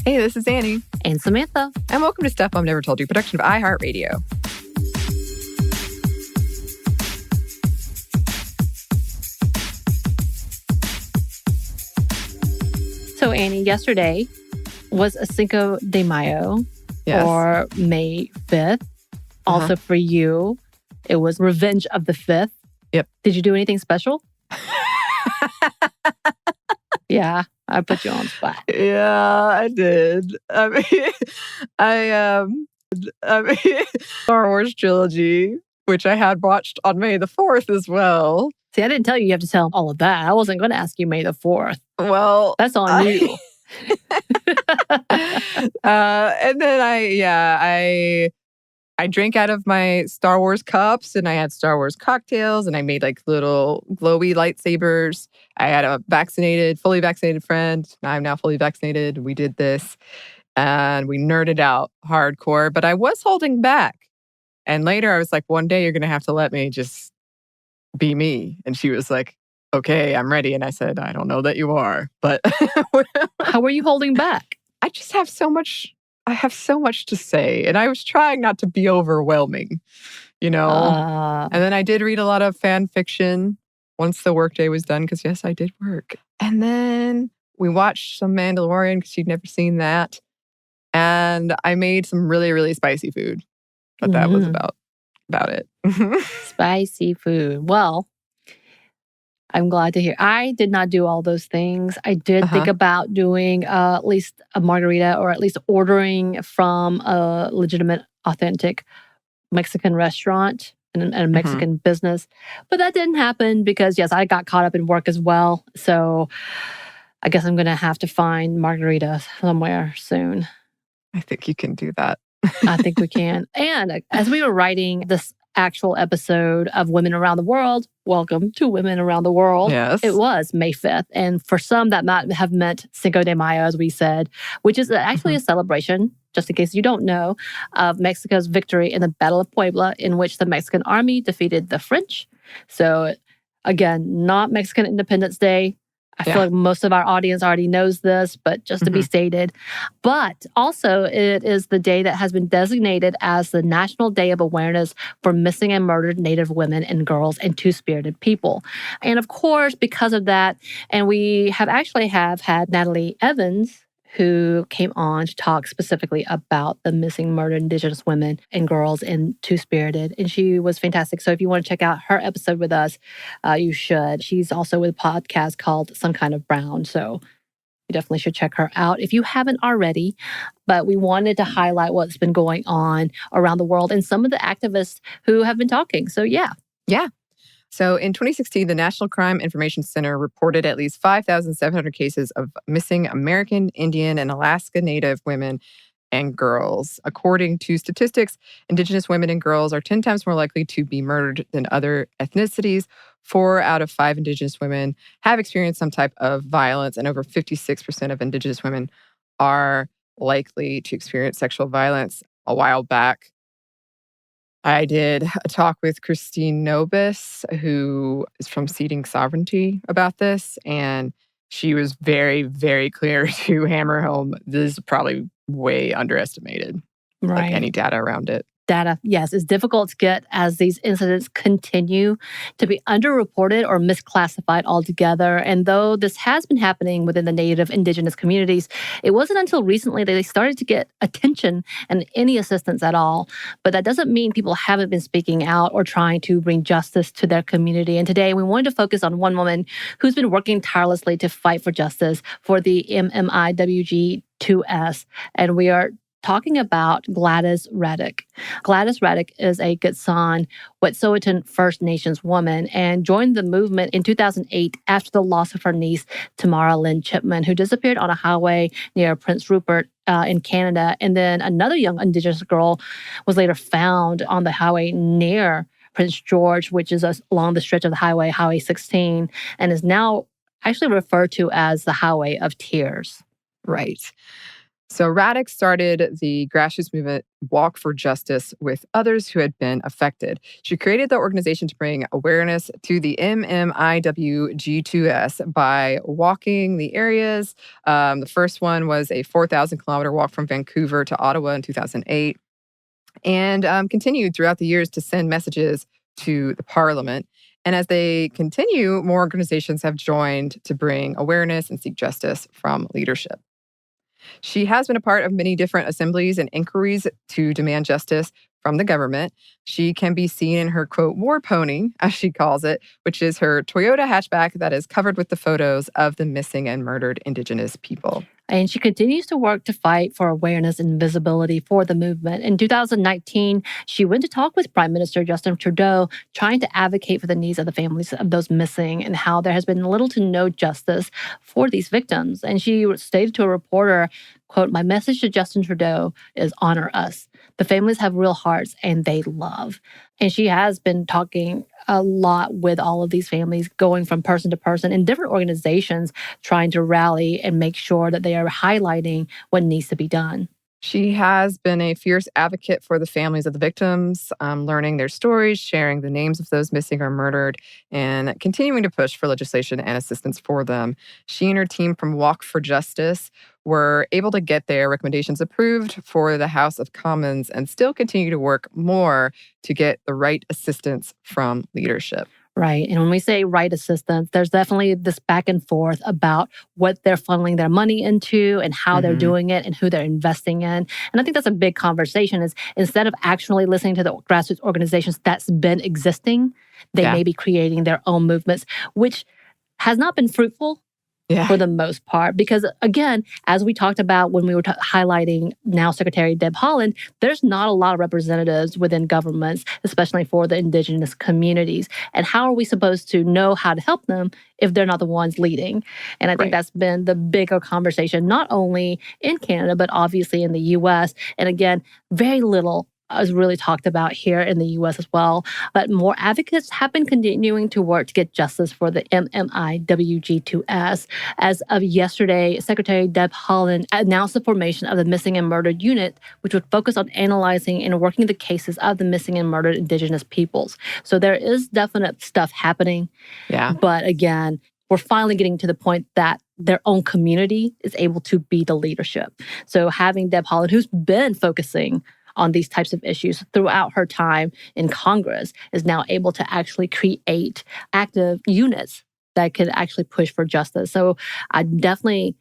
Hey, this is Anney. And Samantha. And welcome to Stuff Mom Never Told You, production of iHeartRadio. So, Anney, yesterday was a Cinco de Mayo, or May 5th. Also for you, it was Revenge of the 5th. Yep. Did you do anything special? Yeah, I put you on the spot. Yeah, I did. I mean, Star Wars trilogy, which I had watched on May the 4th as well. See, I didn't tell you you have to tell all of that. I wasn't going to ask you May the 4th. Well, that's on you. And then I drank out of my Star Wars cups and I had Star Wars cocktails and I made like little glowy lightsabers. I had a fully vaccinated friend. I'm now fully vaccinated. We did this and we nerded out hardcore, but I was holding back. And later I was like, one day you're going to have to let me just be me. And she was like, okay, I'm ready. And I said, I don't know that you are, but how were you holding back? I just have so much. I have so much to say. And I was trying not to be overwhelming, you know? And then I did read a lot of fan fiction once the workday was done, because yes, I did work. And then we watched some Mandalorian because she'd never seen that. And I made some really, really spicy food. But that was about it. Spicy food. Well, I'm glad to hear. I did not do all those things. I did think about doing at least a margarita, or at least ordering from a legitimate, authentic Mexican restaurant and a Mexican business. But that didn't happen because, yes, I got caught up in work as well. So I guess I'm going to have to find margaritas somewhere soon. I think you can do that. I think we can. And as we were writing this actual episode of Women Around the World, welcome to Women Around the World. Yes. It was May 5th. And for some, that might have meant Cinco de Mayo, as we said, which is actually a celebration, just in case you don't know, of Mexico's victory in the Battle of Puebla, in which the Mexican army defeated the French. So again, not Mexican Independence Day. I feel like most of our audience already knows this, but just to be stated. But also, it is the day that has been designated as the National Day of Awareness for Missing and Murdered Native Women and Girls and Two-Spirited People. And of course, because of that, and we have had Natalie Evans, who came on to talk specifically about the missing, murdered Indigenous women and girls in Two-Spirited. And she was fantastic. So if you want to check out her episode with us, you should. She's also with a podcast called Some Kind of Brown. So you definitely should check her out if you haven't already. But we wanted to highlight what's been going on around the world and some of the activists who have been talking. So yeah. So in 2016, the National Crime Information Center reported at least 5,700 cases of missing American, Indian, and Alaska Native women and girls. According to statistics, Indigenous women and girls are 10 times more likely to be murdered than other ethnicities. 4 out of 5 Indigenous women have experienced some type of violence, and over 56% of Indigenous women are likely to experience sexual violence. A while back, I did a talk with Christine Nobis, who is from Seeding Sovereignty, about this. And she was very, very clear to hammer home this is probably way underestimated. Right. Like any data around it. Data, yes, is difficult to get as these incidents continue to be underreported or misclassified altogether. And though this has been happening within the Native Indigenous communities, it wasn't until recently that they started to get attention and any assistance at all. But that doesn't mean people haven't been speaking out or trying to bring justice to their community. And today we wanted to focus on one woman who's been working tirelessly to fight for justice for the MMIWG2S. And we are talking about Gladys Radek. Gladys Radek is a Gitxsan Wet'suwet'en First Nations woman and joined the movement in 2008 after the loss of her niece, Tamara Lynn Chipman, who disappeared on a highway near Prince Rupert in Canada. And then another young Indigenous girl was later found on the highway near Prince George, which is along the stretch of the highway, Highway 16, and is now actually referred to as the Highway of Tears. Right. So Radek started the grassroots movement Walk for Justice with others who had been affected. She created the organization to bring awareness to the MMIWG2S by walking the areas. The first one was a 4,000-kilometer walk from Vancouver to Ottawa in 2008, and continued throughout the years to send messages to the parliament. And as they continue, more organizations have joined to bring awareness and seek justice from leadership. She has been a part of many different assemblies and inquiries to demand justice from the government. She can be seen in her, quote, war pony, as she calls it, which is her Toyota hatchback that is covered with the photos of the missing and murdered Indigenous people. And she continues to work to fight for awareness and visibility for the movement. In 2019, she went to talk with Prime Minister Justin Trudeau, trying to advocate for the needs of the families of those missing and how there has been little to no justice for these victims. And she stated to a reporter, quote, "My message to Justin Trudeau is honor us. The families have real hearts and they love." And she has been talking a lot with all of these families, going from person to person in different organizations, trying to rally and make sure that they are highlighting what needs to be done. She has been a fierce advocate for the families of the victims, learning their stories, sharing the names of those missing or murdered, and continuing to push for legislation and assistance for them. She and her team from Walk for Justice were able to get their recommendations approved for the House of Commons and still continue to work more to get the right assistance from leadership. Right. And when we say right assistance, there's definitely this back and forth about what they're funneling their money into and how they're doing it and who they're investing in. And I think that's a big conversation is instead of actually listening to the grassroots organizations that's been existing, they may be creating their own movements, which has not been fruitful. For the most part. Because again, as we talked about when we were highlighting now Secretary Deb Haaland, there's not a lot of representatives within governments, especially for the Indigenous communities. And how are we supposed to know how to help them if they're not the ones leading? And I think that's been the bigger conversation, not only in Canada, but obviously in the US. And again, very little is really talked about here in the US as well. But more advocates have been continuing to work to get justice for the MMIWG2S. As of yesterday, Secretary Deb Haaland announced the formation of the Missing and Murdered Unit, which would focus on analyzing and working the cases of the missing and murdered Indigenous peoples. So there is definite stuff happening. But again, we're finally getting to the point that their own community is able to be the leadership. So having Deb Haaland, who's been focusing on these types of issues throughout her time in Congress, is now able to actually create active units that could actually push for justice. So I'm definitely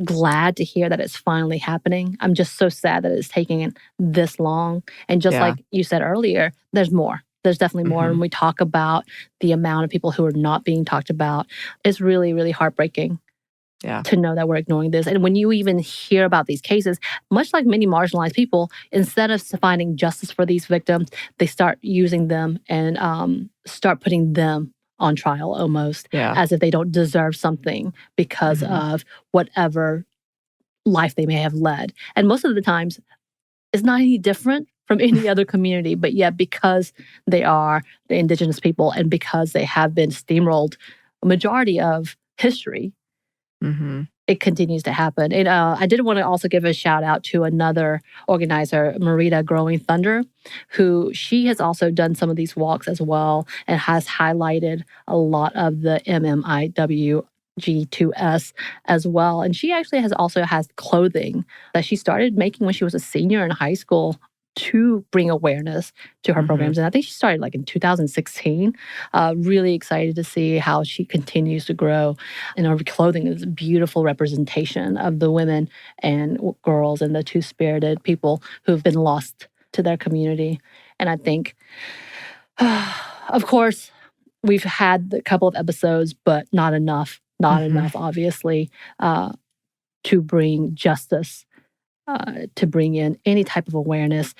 glad to hear that it's finally happening. I'm just so sad that it's taking this long. And just like you said earlier, there's more. There's definitely more. When we talk about the amount of people who are not being talked about, it's really, really heartbreaking. To know that we're ignoring this. And when you even hear about these cases, much like many marginalized people, instead of finding justice for these victims, they start using them and start putting them on trial almost as if they don't deserve something because of whatever life they may have led. And most of the times, it's not any different from any other community, but yet because they are the Indigenous people and because they have been steamrolled a majority of history, it continues to happen. And I did want to also give a shout out to another organizer, Marita Growing Thunder, who she has also done some of these walks as well and has highlighted a lot of the MMIWG2S as well. And she actually has clothing that she started making when she was a senior in high school to bring awareness to her programs. And I think she started like in 2016. Really excited to see how she continues to grow. And her clothing is a beautiful representation of the women and girls and the two-spirited people who've been lost to their community. And I think, of course, we've had a couple of episodes, but not enough. Not enough, obviously, to bring justice. To bring in any type of awareness.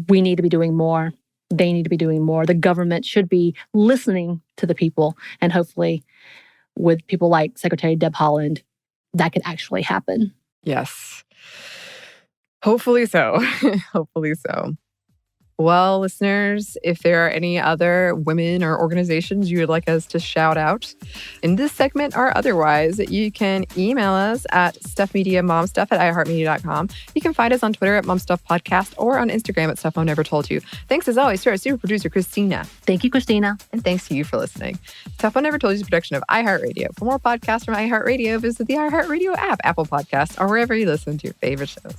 We need to be doing more. They need to be doing more. The government should be listening to the people. And hopefully, with people like Secretary Deb Haaland, that could actually happen. Yes. Hopefully so. Hopefully so. Well, listeners, if there are any other women or organizations you would like us to shout out in this segment or otherwise, you can email us at stuffmediamomstuff@iheartmedia.com. You can find us on Twitter at momstuffpodcast or on Instagram at Stuff Mom Never Told You. Thanks as always to our super producer, Christina. Thank you, Christina. And thanks to you for listening. Stuff Mom Never Told You is a production of iHeartRadio. For more podcasts from iHeartRadio, visit the iHeartRadio app, Apple Podcasts, or wherever you listen to your favorite shows.